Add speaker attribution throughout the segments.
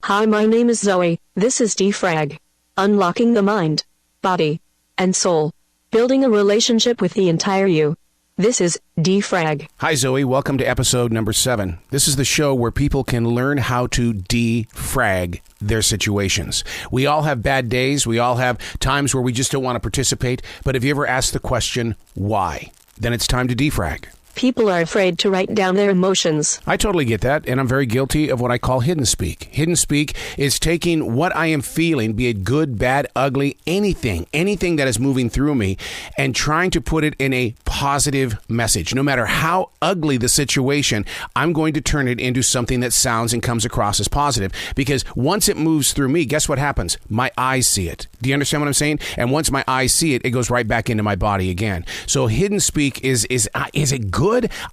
Speaker 1: Hi, my name is Zoe. This is Frag. Unlocking the mind, body, and soul. Building a relationship with the entire you. This is Frag.
Speaker 2: Hi, Zoe. Welcome to episode number 7. This is the show where people can learn how to defrag their situations. We all have bad days. We all have times where we just don't want to participate. But have you ever asked the question, why? Then it's time to defrag.
Speaker 1: People are afraid to write down their emotions.
Speaker 2: I totally get that, and I'm very guilty of what I call hidden speak. Hidden speak is taking what I am feeling, be it good, bad, ugly, anything that is moving through me, and trying to put it in a positive message. No matter how ugly the situation, I'm going to turn it into something that sounds and comes across as positive. Because once it moves through me, guess what happens? My eyes see it. Do you understand what I'm saying? And once my eyes see it, it goes right back into my body again. So hidden speak is it good?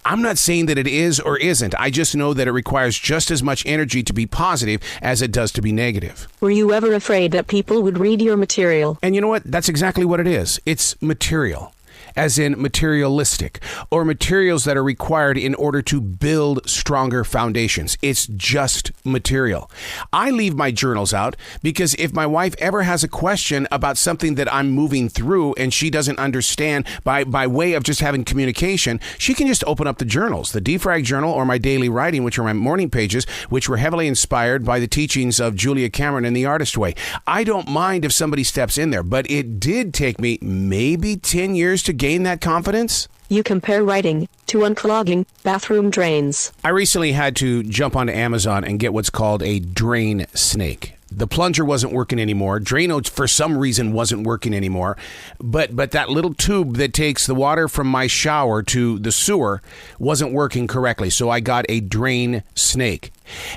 Speaker 2: I'm not saying that it is or isn't. I just know that it requires just as much energy to be positive as it does to be negative.
Speaker 1: Were you ever afraid that people would read your material?
Speaker 2: And you know what? That's exactly what it is. It's material. As in materialistic, or materials that are required in order to build stronger foundations. It's just material. I leave my journals out because if my wife ever has a question about something that I'm moving through and she doesn't understand by way of just having communication, she can just open up the journals, the Defrag journal or my daily writing, which are my morning pages, which were heavily inspired by the teachings of Julia Cameron in The Artist Way. I don't mind if somebody steps in there, but it did take me maybe 10 years to gain that confidence.
Speaker 1: You compare writing to unclogging bathroom drains. I
Speaker 2: recently had to jump onto Amazon and get what's called a drain snake. The plunger wasn't working anymore. Drano, for some reason, wasn't working anymore. But that little tube that takes the water from my shower to the sewer wasn't working correctly. So I got a drain snake.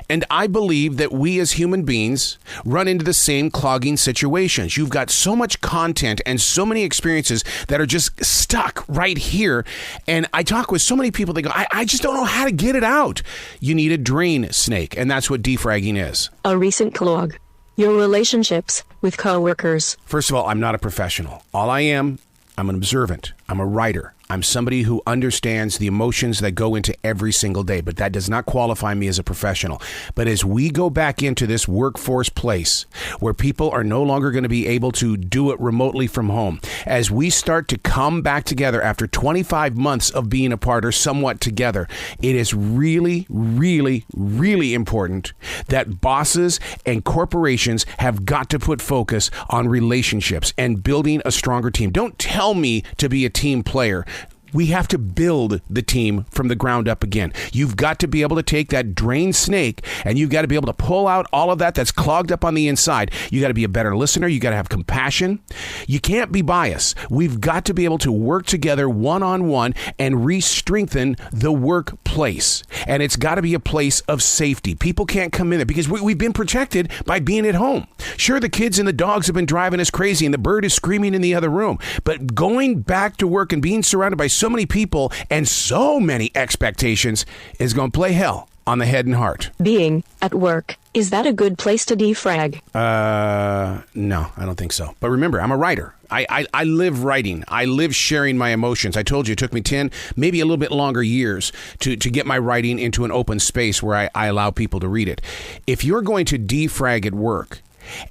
Speaker 2: And I believe that we as human beings run into the same clogging situations. You've got so much content and so many experiences that are just stuck right here. And I talk with so many people, they go, I just don't know how to get it out. You need a drain snake. And that's what defragging is.
Speaker 1: A recent clog. Your relationships with coworkers.
Speaker 2: First of all, I'm not a professional. All I am, I'm an observant. I'm a writer. I'm somebody who understands the emotions that go into every single day, but that does not qualify me as a professional. But as we go back into this workforce place where people are no longer going to be able to do it remotely from home, as we start to come back together after 25 months of being apart or somewhat together, it is really, really, really important that bosses and corporations have got to put focus on relationships and building a stronger team. Don't tell me to be a team player. We have to build the team from the ground up again. You've got to be able to take that drained snake and you've got to be able to pull out all of that's clogged up on the inside. You got to be a better listener. You got to have compassion. You can't be biased. We've got to be able to work together one-on-one and re-strengthen the workplace. And it's got to be a place of safety. People can't come in there because we've been protected by being at home. Sure, the kids and the dogs have been driving us crazy and the bird is screaming in the other room. But going back to work and being surrounded by so many people and so many expectations is going to play hell on the head and heart.
Speaker 1: Being at work, is that a good place to defrag?
Speaker 2: No, I don't think so. But remember, I'm a writer. I live writing. I live sharing my emotions. I told you it took me 10, maybe a little bit longer years to get my writing into an open space where I allow people to read it. If you're going to defrag at work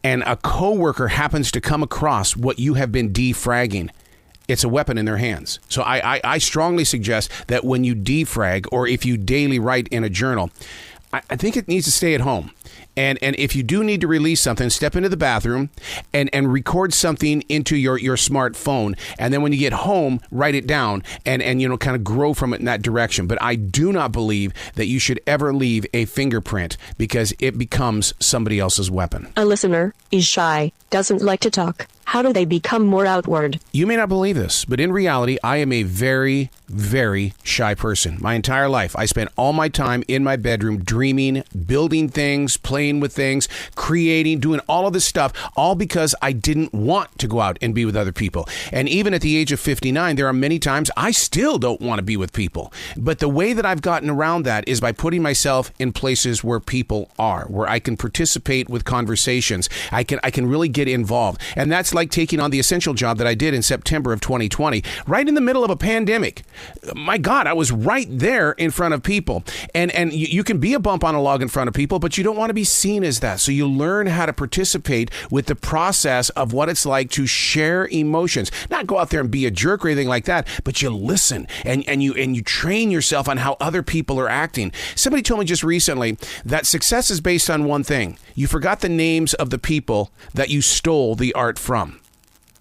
Speaker 2: and a coworker happens to come across what you have been defragging, it's a weapon in their hands. So I strongly suggest that when you defrag or if you daily write in a journal, I think it needs to stay at home. And if you do need to release something, step into the bathroom and record something into your smartphone. And then when you get home, write it down and kind of grow from it in that direction. But I do not believe that you should ever leave a fingerprint because it becomes somebody else's weapon.
Speaker 1: A listener is shy, doesn't like to talk. How do they become more outward?
Speaker 2: You may not believe this, but in reality, I am a very, very shy person. My entire life, I spent all my time in my bedroom dreaming, building things, playing with things, creating, doing all of this stuff, all because I didn't want to go out and be with other people. And even at the age of 59, there are many times I still don't want to be with people. But the way that I've gotten around that is by putting myself in places where people are, where I can participate with conversations. I can really get involved. And that's like taking on the essential job that I did in September of 2020, right in the middle of a pandemic. My God, I was right there in front of people. And you can be a bump on a log in front of people, but you don't want to to be seen as that. So you learn how to participate with the process of what it's like to share emotions. Not go out there and be a jerk or anything like that, but you listen and you train yourself on how other people are acting. Somebody told me just recently that success is based on one thing. You forgot the names of the people that you stole the art from.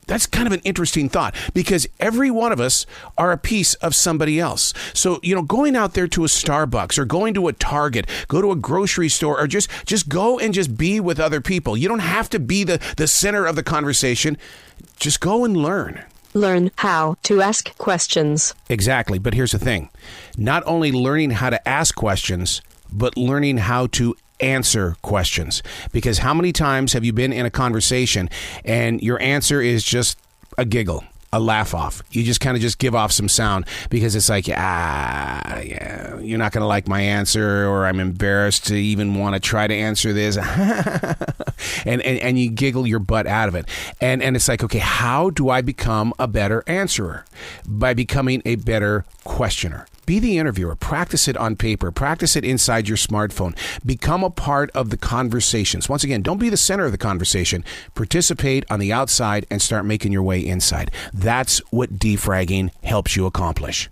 Speaker 2: That's kind of an interesting thought, because every one of us are a piece of somebody else. So, going out there to a Starbucks or going to a Target, go to a grocery store, or just go and just be with other people. You don't have to be the center of the conversation. Just go and learn.
Speaker 1: Learn how to ask questions.
Speaker 2: Exactly. But here's the thing. Not only learning how to ask questions, but learning how to answer questions. Because how many times have you been in a conversation and your answer is just a giggle, a laugh off? You just kind of just give off some sound because it's like, yeah, you're not going to like my answer, or I'm embarrassed to even want to try to answer this. and you giggle your butt out of it. And it's like, okay, how do I become a better answerer? By becoming a better questioner. Be the interviewer. Practice it on paper. Practice it inside your smartphone. Become a part of the conversations. Once again, don't be the center of the conversation. Participate on the outside and start making your way inside. That's what defragging helps you accomplish.